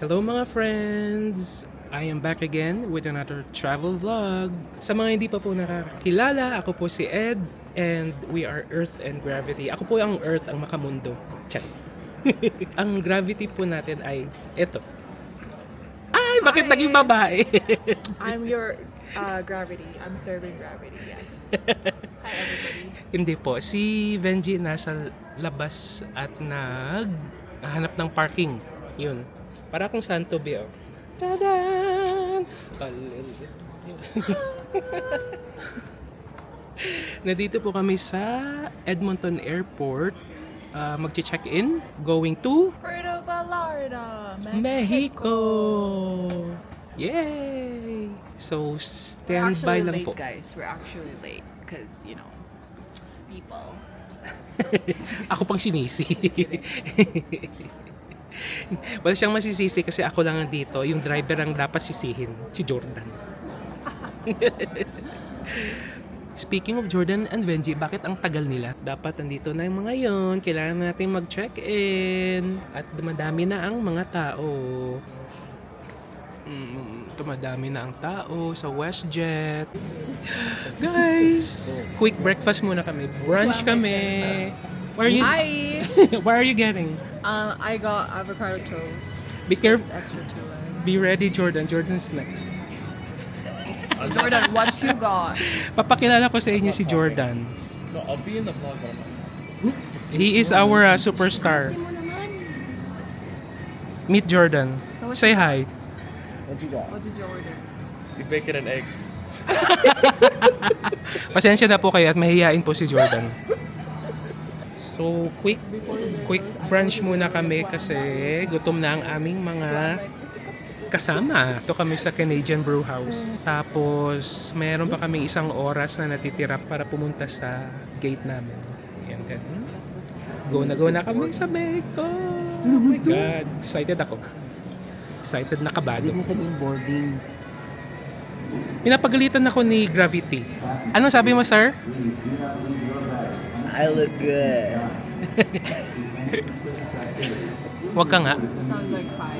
Hello mga friends! I am back again with another travel vlog. Sa mga hindi pa po nakakilala, ako po si Ed and we are Earth and Gravity. Ako po ang Earth, ang makamundo. Check. Ang gravity po natin ay ito. Ay, bakit Hi. naging babae? I'm your gravity. I'm serving gravity, yes. Hi, everybody. Hindi po. Si Benji nasa labas at naghahanap ng parking. Yun. Para akong Santo Bio. Tadan! Nandito po kami sa Edmonton Airport. Magche-check-in. Going to Puerto Vallarta, Mexico! Yay! So, stand by lang po. guys. We're actually late because, you know, people. Ako pang sinisi. Wala siyang masisisi kasi ako lang dito. Yung driver ang dapat sisihin, si Jordan. Speaking of Jordan and Benji, bakit ang tagal nila? Dapat andito na yung mga yon. Kailangan natin mag-check-in. At dumadami na ang mga tao. Dumadami na ang tao sa WestJet. Guys! Quick breakfast muna kami. Brunch kami. Where are you? Hi! What are you getting? I got avocado toast Be careful. with extra chili. Be ready, Jordan. Jordan's next. Jordan, what you got? Papakilala ko sa inyo si Jordan. No, I'll be in the vlog, but I'm not. He is our superstar. Meet Jordan. So what Say you got? hi. What you got? What did you order? The bacon and eggs. Pasensya na po kayo at mahihain po si Jordan. So, quick brunch muna kami kasi gutom na ang aming mga kasama. Ito kami sa Canadian Brew House. Tapos, meron pa kami isang oras na natitira para pumunta sa gate namin. Yan, ganun. Go na kami sa Mexico. Oh my God. Excited ako. Excited na kabado. Hindi mo sabihin boarding. Pinapagalitan ako ni Gravity. Ano sabi mo, sir? I look good. Huwag ka nga. Sounds like hi.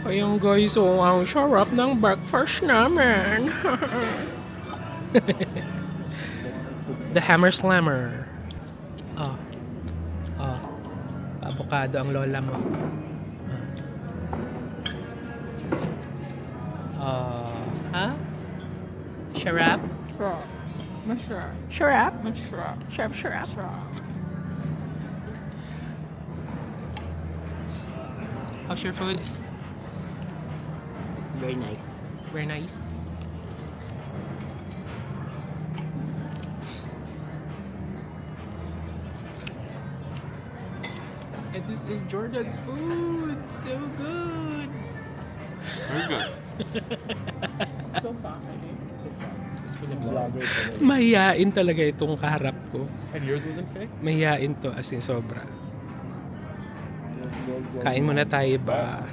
Ayun guys, so ang sarap ng breakfast namin. The Hammer Slammer. Oh. Oh. Avocado ang lola mo. Oh. Ha? Sharap? Sure. Sure. Sharap? Sure. Sharap? How's your food? Very nice. Very nice. And this is Jordan's food. So good. Very good. So far. Mahiyain talaga itong kaharap ko. And yours wasn't fake? Mahiyain to as in sobra. Kain muna tayo ba?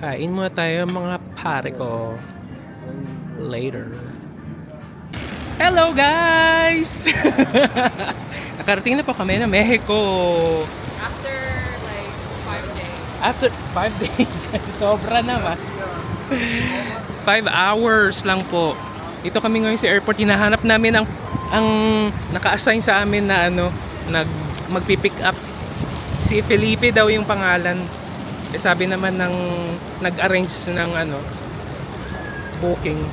Kain muna tayo mga pare ko. Later. Hello guys! Nakarating na po kami na Mexico. After like 5 days. After 5 days. Sobra naman. 5 hours lang po. Ito kami ngayon sa airport. Hinahanap namin ang naka-assign sa amin na magpipick up. Si Felipe daw yung pangalan. Eh, sabi naman ng nag-arrange ng booking.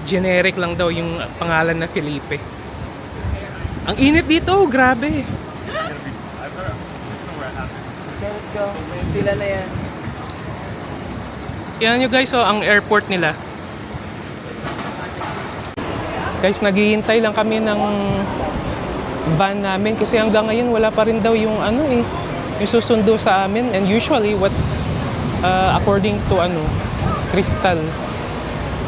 Generic lang daw yung pangalan na Felipe. Ang init dito, grabe. Okay, let's go. Sila na yan. Yan nyo guys, ang airport nila. Guys, naghihintay lang kami ng van namin kasi hanggang ngayon wala pa rin daw yung yung susundo sa amin. And usually according to Crystal,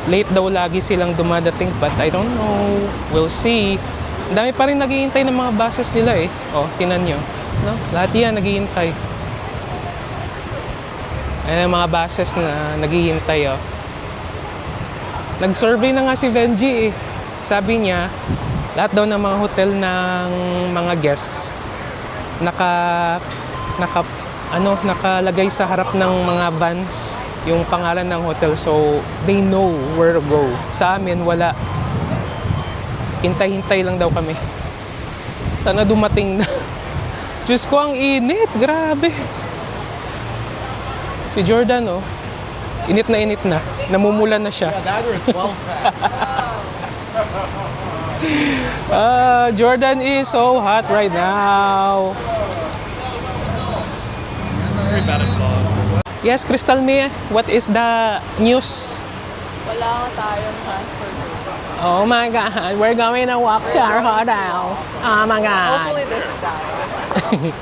late daw lagi silang dumadating, but I don't know. We'll see. Ang dami pa rin naghihintay ng mga buses nila eh. Oh, tinan nyo. No? Lahat yan naghihintay. Ayan ang mga buses na naghihintay oh. Nag-survey na nga si Benji eh. Sabi niya, lahat daw ng mga hotel ng mga guests nakalagay sa harap ng mga vans yung pangalan ng hotel, so they know where to go. Sa amin wala. Hintay-hintay lang daw kami. Sana dumating na. Diyos ko, ang init. Grabe. Si Jordan, oh. Init na init na. Namumulan na siya. That or a 12-pack. Jordan is so hot right now. Very bad at vlog. Yes, Crystal Mia, what is the news? Wala tayong transfer. Oh my God, we're going to walk to our hotel. Oh my God. Hopefully this time.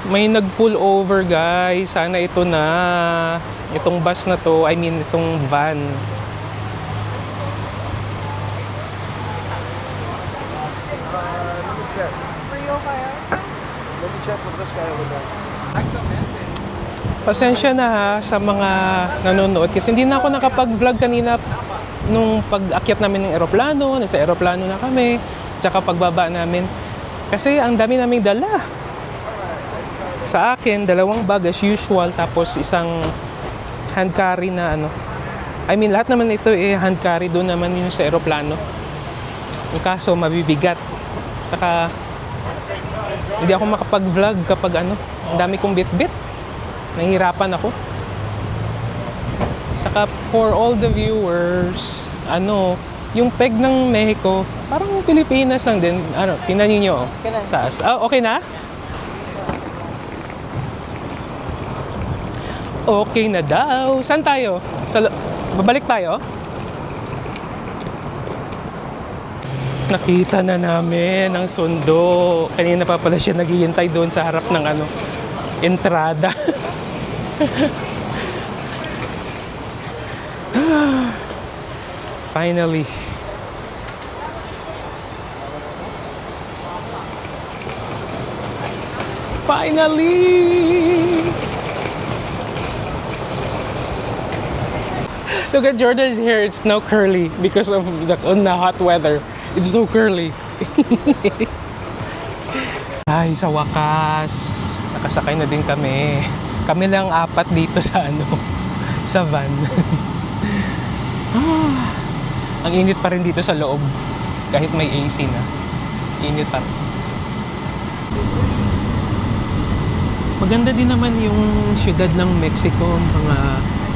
May nag-pull over, guys. Sana ito na. Itong bus na to, I mean itong van. Let me check. Rio kaya? Let me check for this guy over there. Pasensya na ha sa mga nanonood kasi hindi na ako nakapag-vlog kanina nung pag-akyat namin ng eroplano, nasa eroplano na kami, tsaka pagbaba namin. Kasi ang dami naming dala. Sa akin, 2 bag as usual, tapos isang hand carry na ano. I mean, lahat naman ito hand carry, doon naman yun sa eroplano. Ang kaso, mabibigat. Saka, hindi ako makapag-vlog kapag ano, ang dami kong bit-bit. Nahihirapan ako. Saka for all the viewers, yung peg ng Mexico, parang Pilipinas lang din. Tingnan niyo. Okay na. Sa taas. Okay na? Okay na daw. Saan tayo? Babalik tayo? Nakita na namin ang sundo. Kanina pa pala siya naghihintay doon sa harap ng entrada. Finally. Look at Jordan's hair. It's now curly because of the hot weather. It's so curly. Ay, sa wakas. Nakasakay na din kami. Kami lang 4 dito sa sa van. Ang init pa rin dito sa loob. Kahit may AC na. Init pa rin. Maganda din naman yung syudad ng Mexico, mga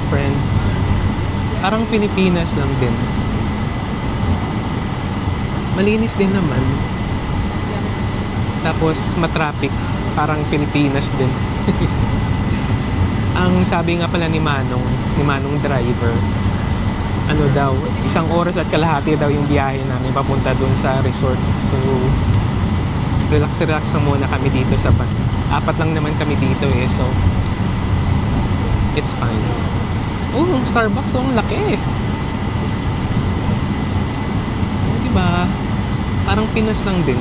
friends. Parang Pilipinas lang din. Malinis din naman. Tapos matraffic. Parang Pilipinas din. Ang sabi nga pala ni Manong driver, 1 oras at kalahati daw yung biyahe namin papunta doon sa resort. So, relax lang muna kami dito sa van. 4 lang naman kami dito so it's fine. Oh, Starbucks, ang laki. Diba? Parang Pinas lang din.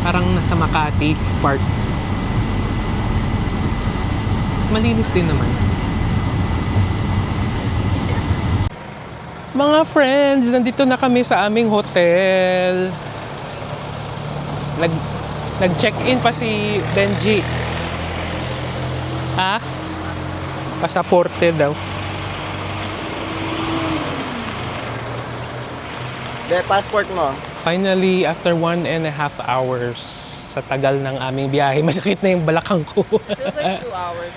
Parang nasa Makati part. Malinis din naman. Mga friends, nandito na kami sa aming hotel. Nag-check-in pa si Benji. Pasaporte daw. Passport mo. Finally, after 1.5 hours sa tagal ng aming biyahe, masakit na yung balakang ko. Feels like 2 hours.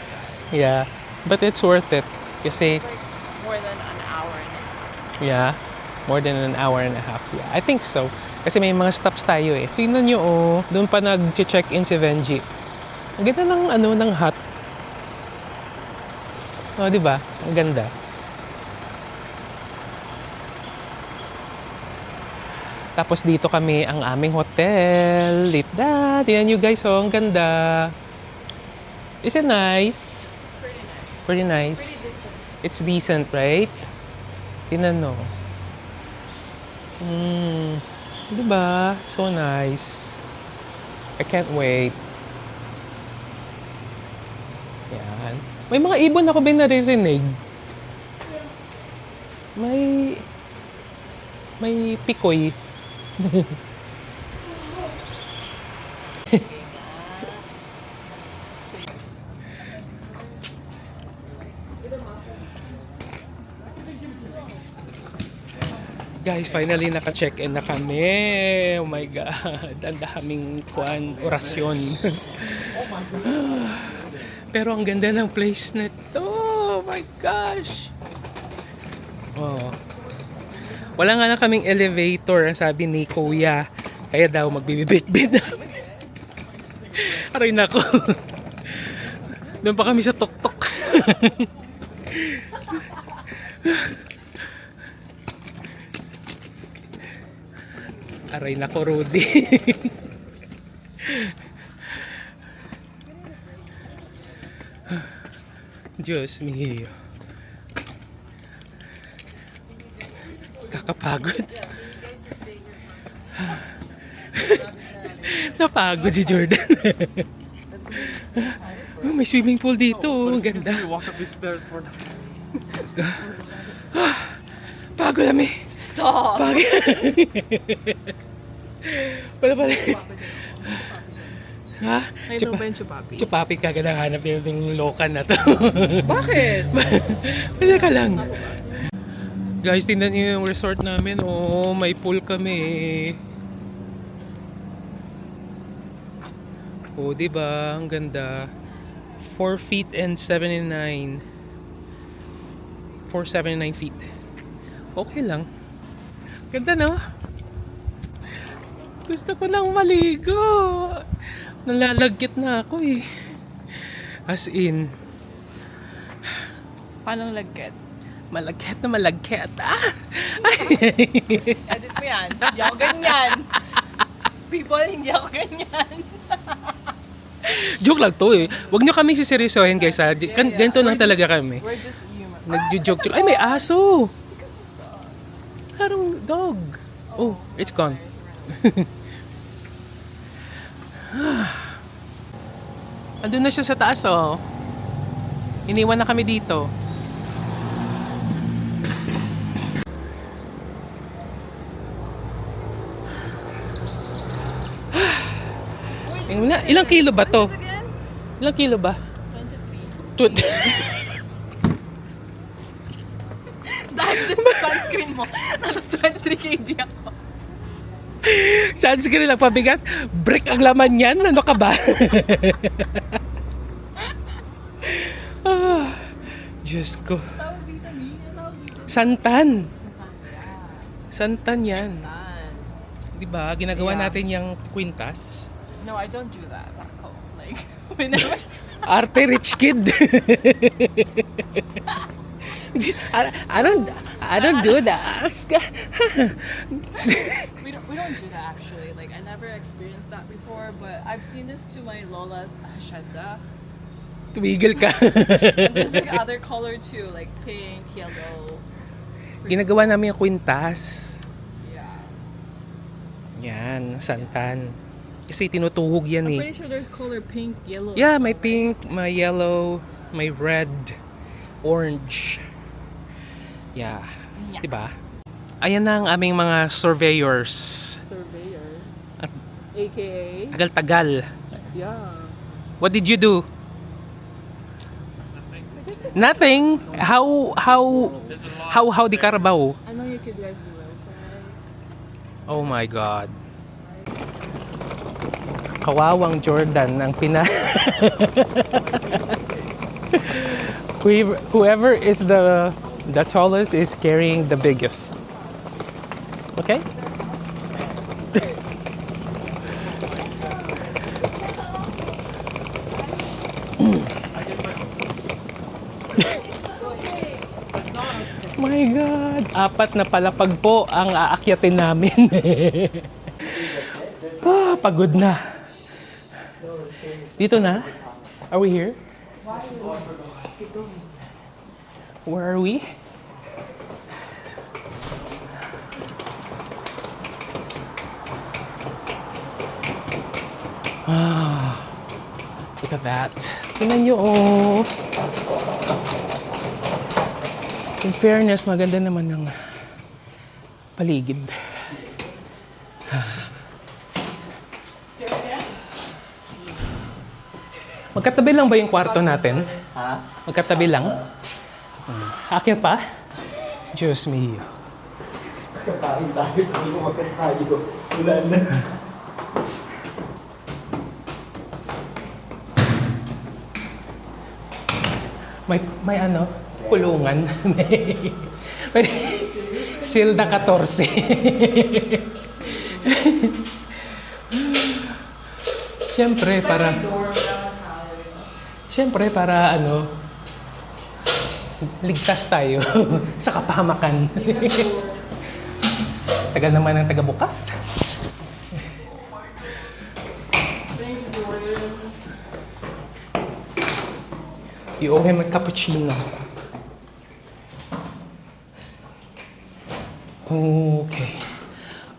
Yeah, but it's worth it. Kasi, Like more than an hour. yeah, more than 1.5 hours. Yeah, I think so. Kasi may mga stops tayo Tingnan nyo doon pa nag-check-in si Benji. Ang ganda ng hut. Di ba? Ang ganda. Tapos dito kami ang aming hotel. Tingnan nyo guys, ang ganda. Is it nice? Pretty nice. It's decent, right? Tingnan mo. Diba? So nice. I can't wait. Yan. May mga ibon ako ba naririnig? May pikoy. Guys, finally naka-check-in na kami. Oh my God. Ang daming orasyon. Pero ang ganda ng place na to. Oh my gosh. Oh. Wala nga na kaming elevator, ang sabi ni Kuya. Kaya daw magbibibit-bit na kami. Aray nako. Doon pa kami sa tok-tok. Aray nako, Rudy. Diyos mio. Kakapagod. Napagod si Jordan. Oh, may swimming pool dito. Ang ganda. You walk up these stairs for Pagod kami. Stop! Pagod. Pala. Ha? I know ba yung chupapi? Chupapi ka hanap yung lokan na to. Bakit? Wala ka lang. Guys, tingnan niyo yung resort namin. Oh, may pool kami. Oh, diba? Ang ganda. 4 feet and 79. 479 feet. Okay lang. Ganda, no? Gusto ko lang maligo. Nalalagkit na ako eh. As in. Paano lagkit? Malagkit na malagkit. Ah! Edit mo yan. Hindi ako ganyan. People, hindi ako ganyan. Joke lang to eh. Huwag nyo kaming siseryosohin guys ha. Ganito lang talaga kami. We're just human. Nagjo-joke. Ay, may aso! Parang dog. Oh, it's gone. Andun na siya sa taas oh. Iniwan na kami dito. Ilang kilo ba to? Ilang kilo ba? 23. Dahil dyan sa sunscreen mo, nasa 23 kg ako. Sunscreen lang pabigat. Brick ang laman yan. Ano ka ba? Ah, Diyos ko. Tawag dito, Santan. Santan yan. Nan. Diba? Ginagawa Yeah. natin yung kwintas. No, I don't do that back home. Like, whenever... Arte rich kid. I don't do that. we don't do that actually. Like, I never experienced that before, but I've seen this to my lola's hashenda. Tumigil ka. And there's like other color too, like pink, yellow. Ginagawa namin yung kwintas. Yeah. Yan, santan. Kasi tinutuhog yan I'm eh. pretty sure there's color pink, yellow. Yeah, may pink, may yellow, may red, orange. Yeah. Diba? Ayan na ang aming mga surveyors. Surveyors. At AKA. tagal-tagal. Yeah. What did you do? Nothing. How di Carabao? I know you could drive the Wi-Fi. Oh my God. Kawawang Jordan ang whoever is the tallest is carrying the biggest. Okay? My God! 4 na palapag po ang aakyatin namin. Pagod na. Dito na? Are we here? Where are we? Look at that. Tingnan nyo, oh. In fairness, maganda naman ng paligid. Magkatabi lang ba yung kwarto natin? Ha? Magkatabi lang? Akyat pa? Diyos mio. Kakain tayo, tayo makakayo. Wala na. May ano, kulungan. May Silda 14. Siyempre para ano, ligtas tayo sa kapahamakan. Tagal naman ang taga-bukas. You owe him a cappuccino. Okay.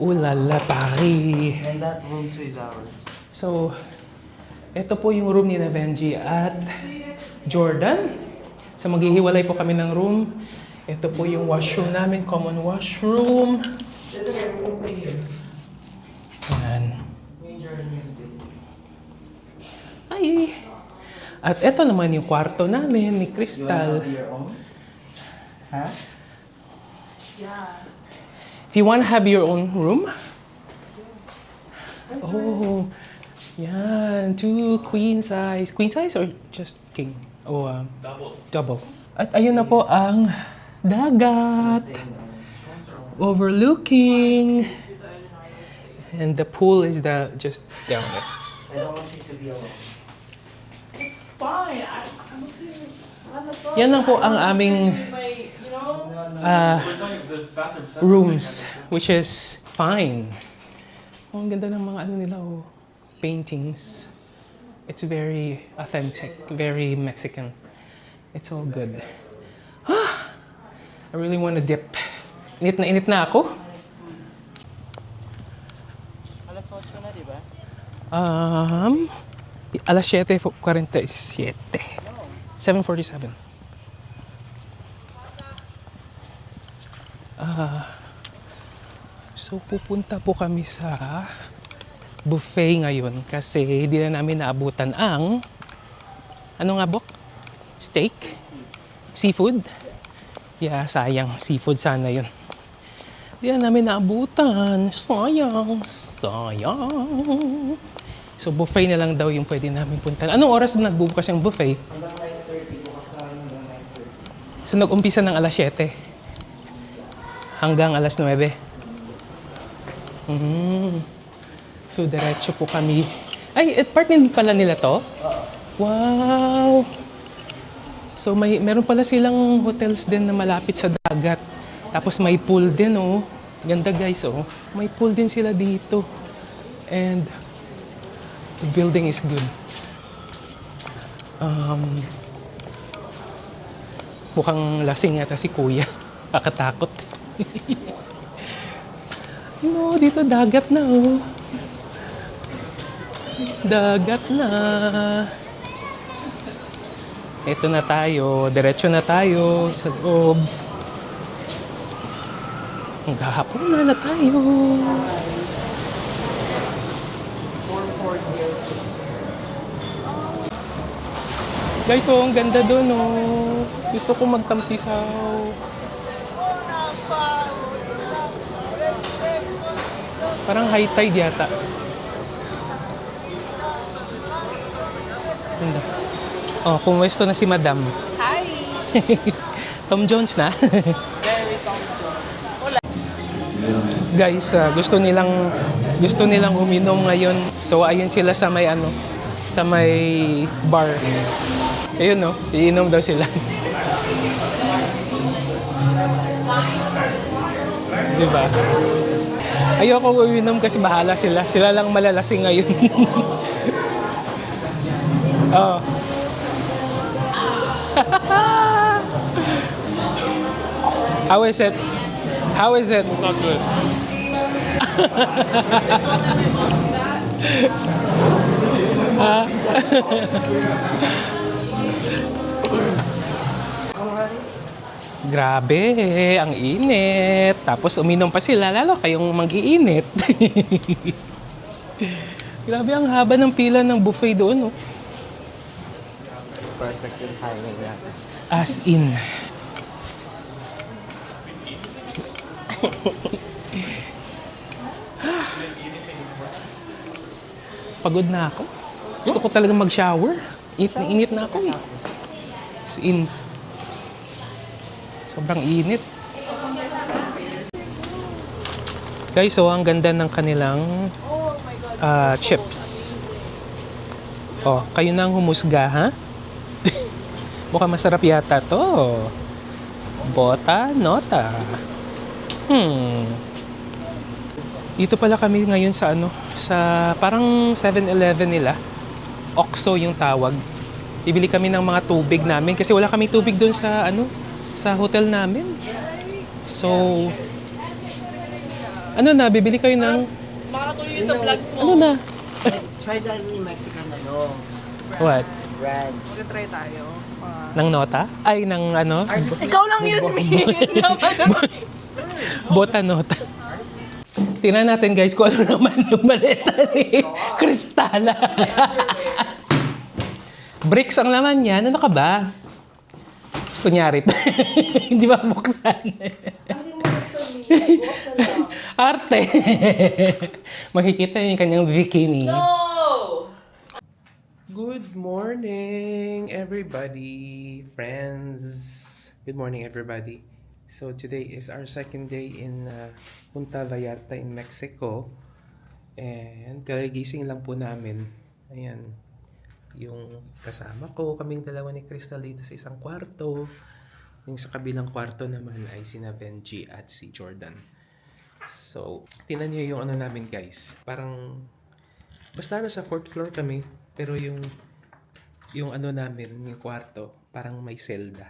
Ulala, pari. And that room too is ours. So, ito po yung room ni na Benji at Jordan. So, maghihiwalay po kami ng room. Ito po yung washroom namin, common washroom. Ayan. Ay! At ito naman yung kwarto namin ni Crystal. Your own? Huh? Yeah. If you want to have your own room, oh, yan, 2 queen size. Queen size or just king? Oh, double. At ayun na po ang dagat. Overlooking. And the pool is just down there. I don't want you to be alone. It's fine. I'm okay. Yan lang po ang aming You know? We're talking this bathroom separate. rooms, which is fine. Oh, ang ganda ng mga ano nila, oh, paintings. It's very authentic, very Mexican. It's all good. I really want to dip. Init na ako. Alas 8 na, di ba? Alas 7:47. 7:47. So, pupunta po kami sa buffet ngayon kasi hindi na namin naabutan ang ano nga, Bok? Steak? Seafood? Yeah, sayang. Seafood sana yun. Hindi na namin naabutan. Sayang. So, buffet na lang daw yung pwede namin puntahan. Anong oras na nagbubukas yung buffet? Hanggang 9:30, bukas sa akin hanggang 9:30. So, nag-umpisa ng alas 7 hanggang alas 9. So, diretso po kami. Ay, part din pala nila to? Wow! So, meron pala silang hotels din na malapit sa dagat. Tapos may pool din, oh. Ganda, guys, oh. May pool din sila dito. And the building is good. Mukhang lasing yata si Kuya. Kakatakot. No, dito dagat na, oh. Dagat na. Ito na tayo. Diretso na tayo sa loob. Maghahapon na tayo. 4406. Guys, oh, ang ganda doon, oh. Gusto ko magtampisaw. Parang high tide yata. Ganda. Oh, pumwesto na si Madam. Hi. Tom Jones na. Very comfortable. Guys, gusto nilang uminom ngayon. So ayun sila sa may sa may bar. Ayun, no, iinom daw sila. Di ba? Ayoko uminom kasi bahala sila. Sila lang malalasing ngayon. Oh. How is it? How is it? Not good. Grabe, ang init. Tapos uminom pa sila, lalo kayong mag-iinit. Grabe, ang haba ng pila ng buffet doon, no? Perfect yung timing natin. As in. Pagod na ako. Gusto ko talagang mag-shower. Init na ako eh. As in. Sobrang init. Guys, so ang ganda ng kanilang chips. Oh, kayo na ang humusga, ha? Mukhang masarap yata to. Bota nota. Dito pala kami ngayon sa sa parang 7-Eleven nila. Oxo yung tawag. Bibili kami ng mga tubig namin kasi wala kaming tubig doon sa sa hotel namin. So bibili kayo ng Makakatuloy sa vlog mo. Try the Mexican what? brand. Mag-try tayo. Ng nota? Ay, ng Ikaw lang yun, Min. Bota nota. Tingnan natin guys kung ano naman yung maleta ni Cristala. Bricks ang laman yan. Ano ka ba? Kunyari. Hindi ba buksan? Arte. Makikita yung kanyang bikini. No! Good morning, everybody, friends. Good morning, everybody. So today is our second day in Punta Vallarta in Mexico. And kagising lang po namin. Ayan. Yung kasama ko, kaming dalawa ni Crystal dito sa isang kwarto. Yung sa kabilang kwarto naman ay sina Benji at si Jordan. So, tinan nyo yung namin guys. Parang, basta nasa 4th floor kami. Pero yung namin, yung kwarto, parang may selda.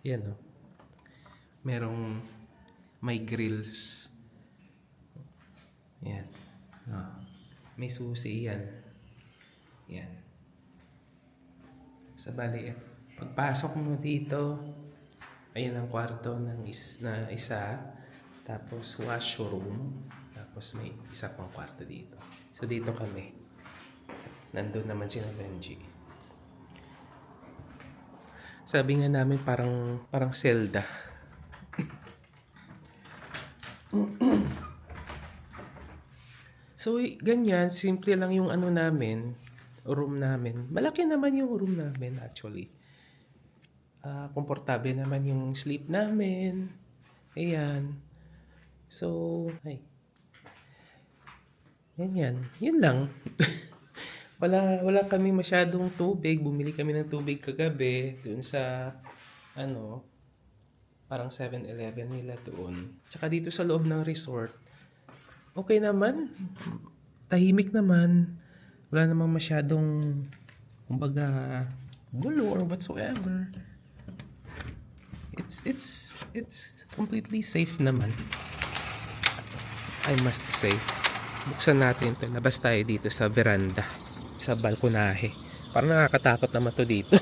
Yan o. May grills. Yan. May susi yan. Yan. Sa baliit. Pagpasok mo dito, ayan ang kwarto ng isa. Tapos washroom. Tapos may isa pang kwarto dito. So dito kami. Nandun naman si Benji. Sabi nga namin parang selda. So ganyan, simple lang yung namin, room namin. Malaki naman yung room namin actually. Komportable naman yung sleep namin. Ayan. So, ganyan. Yun lang. Wala kami masyadong tubig. Bumili kami ng tubig kagabi doon sa parang 7-Eleven nila doon. Tsaka dito sa loob ng resort, okay naman. Tahimik naman. Wala namang masyadong kumbaga gulo or whatsoever. It's completely safe naman. I must say. Buksan natin ito. Labas tayo dito sa veranda. Sa balkonahe. Parang nakakatakot naman to dito.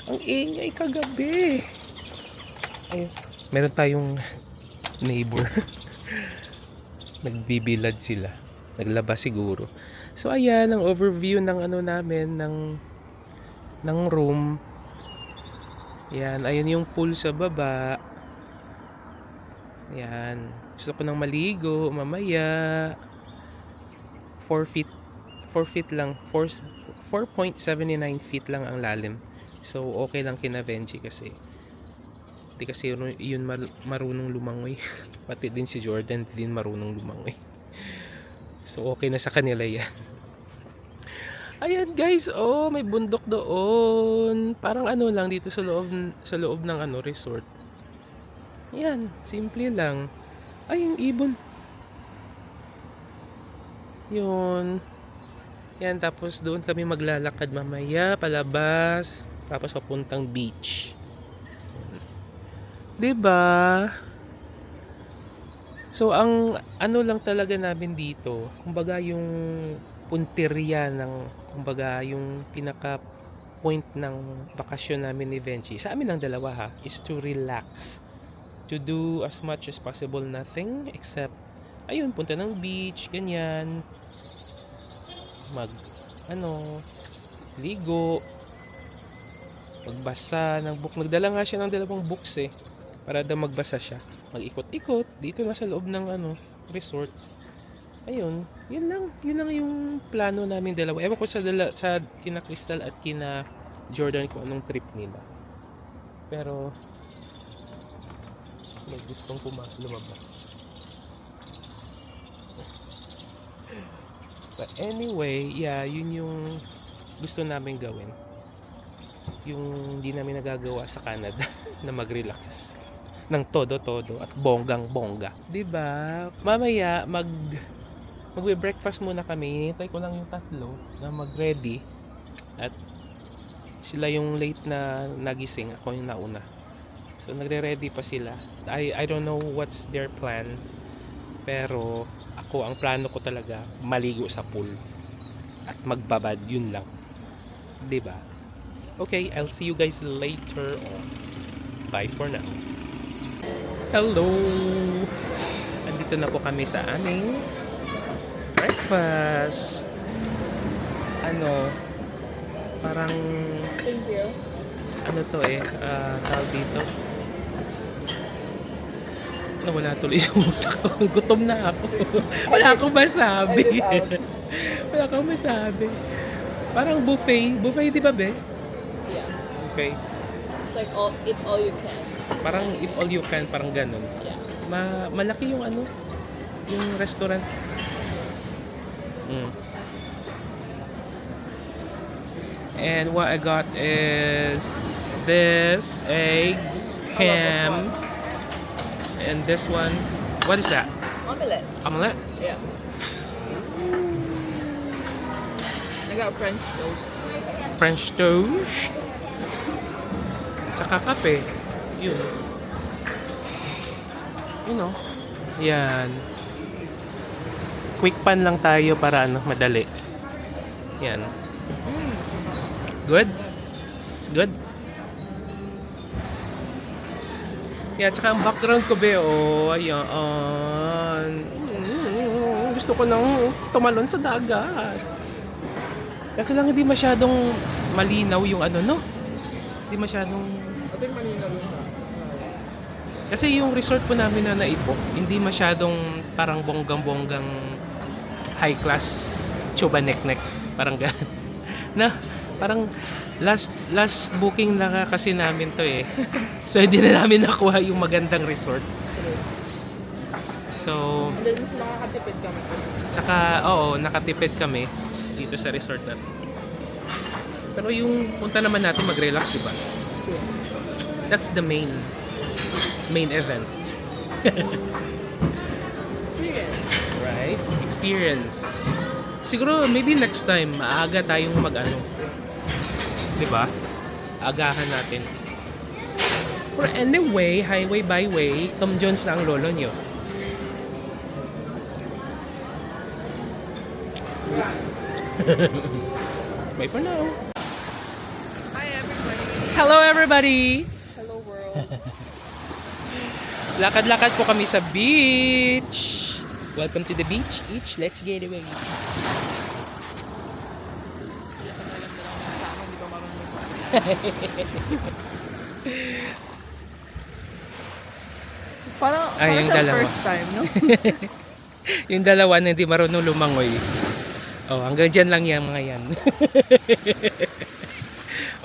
Ang ingay kagabi. Ayun. Meron tayong neighbor. Nagbibilad sila. Naglaba siguro. So ayan ang overview ng namin ng room. Yan, ayun yung pool sa baba. Yan. Gusto ko nang maligo mamaya. 4 feet lang. 4.79 feet lang ang lalim. So okay lang kina Benji kasi hindi kasi yun marunong lumangoy. Pati din si Jordan din marunong lumangoy. So okay na sa kanila yan. Ayan guys, may bundok doon. Parang lang dito sa loob ng resort. Yan, simple lang. Ay, yung ibon. Yun. Yan, tapos doon kami maglalakad mamaya, palabas, tapos papuntang beach. 'Di ba? So ang lang talaga namin dito, kumbaga yung punteriya kumbaga yung pinaka point ng bakasyon namin ni Benji, sa amin ng dalawa is to relax. To do as much as possible nothing except punta ng beach, ganyan. Ligo. Magbasa ng book. Nagdala nga siya ng dalawang books Para daw magbasa siya. Mag-ikot-ikot dito na sa loob ng resort. Ayun, yun lang yung plano namin dalawa. Ewan ko sa kina Crystal at kina Jordan kung anong trip nila. Pero may gustong lumabas. But anyway, yeah, yun yung gusto namin gawin. Yung hindi namin nagagawa sa Canada na mag-relax ng todo-todo at bonggang-bongga. 'Di ba? Mamaya magbe-breakfast muna kami. Hinihintay ko lang yung tatlo na mag-ready at sila yung late na nagising, ako yung nauna. So nagre-ready pa sila. I don't know what's their plan. Pero ako, ang plano ko talaga maligo sa pool at magbabad, yun lang. 'Di ba? Okay, I'll see you guys later on. Bye for now. Hello! Andito na po kami sa aming breakfast. Parang Thank you. tawag dito. Nawala tuloy yung utak ko. Gutom na ako. Wala akong masabi. Wala akong masabi. Parang buffet. Buffet, di ba, be? Yeah. Buffet. It's like eat all you can. Parang if all you can, parang ganun. Yeah. Malaki yung yung restaurant. And what I got is this eggs, ham, and this one. What is that? Omelette. Omelette? Yeah. I got French toast. French toast. Tsaka kape. Yun. Yan. Quick pan lang tayo para madali. Yan. Good? It's good? Yeah, tsaka ang background ko, be, ayan. Gusto ko nang tumalon sa dagat. Kasi lang hindi masyadong malinaw yung Hindi masyadong... I think Manila rin na. Kasi yung resort po namin na naipok, hindi masyadong parang bonggang-bonggang high class chobanek-nek. Parang gano'n. Parang last booking na kasi namin to eh. So hindi na namin nakuha yung magandang resort. So, And then mas makakatipid kami. saka, nakatipid kami dito sa resort natin. Pero yung punta naman natin mag-relax, diba? That's the main event. Right? Experience. Siguro, maybe next time, maaga tayong diba? Agahan natin. Or anyway, highway byway, Tom Jones na ang lolo nyo. Bye for now. Hi everybody. Hello everybody! Hello world. Lakad-lakad po kami sa beach. Welcome to the beach. Let's get away. Parang Ay, yung siyang dalawa. first time, no? Yung dalawa na hindi marunong lumangoy. Hanggang dyan lang yan mga yan.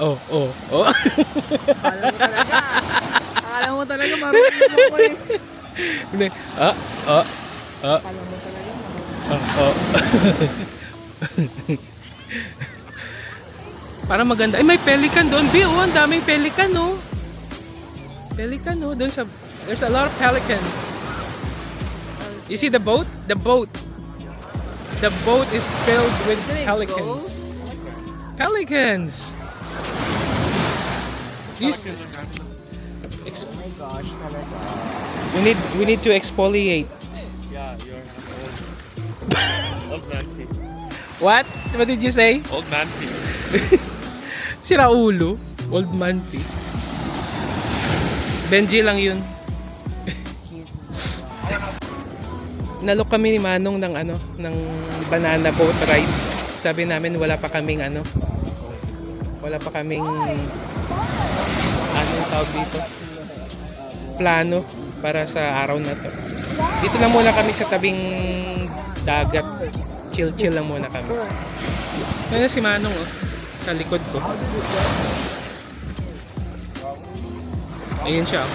Oh. Akala mo talaga marunong ako eh. Akala mo talaga marunong. Para maganda. Ay, may pelican doon. Ang daming pelican, no? Pelican, no? There's a lot of pelicans. You see the boat? The boat is filled with Did it pelicans. Pelicans! Oh my gosh, talaga. We need to exfoliate. Yeah, you're an old man feet. What? What did you say? Old man feet. Si Raulo. Old man fee. Benji lang yun. Nalok kami ni Manong ng banana boat ride. Sabi namin wala pa kaming anong tawag dito? plano para sa araw na to. Dito lang muna kami sa tabing dagat. Chill-chill lang muna kami. Ano si Manong oh, sa likod ko. Ayun siya oh.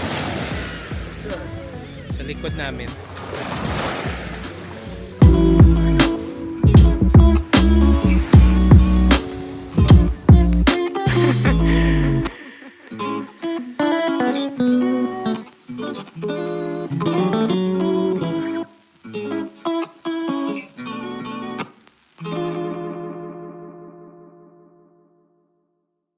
Sa likod namin.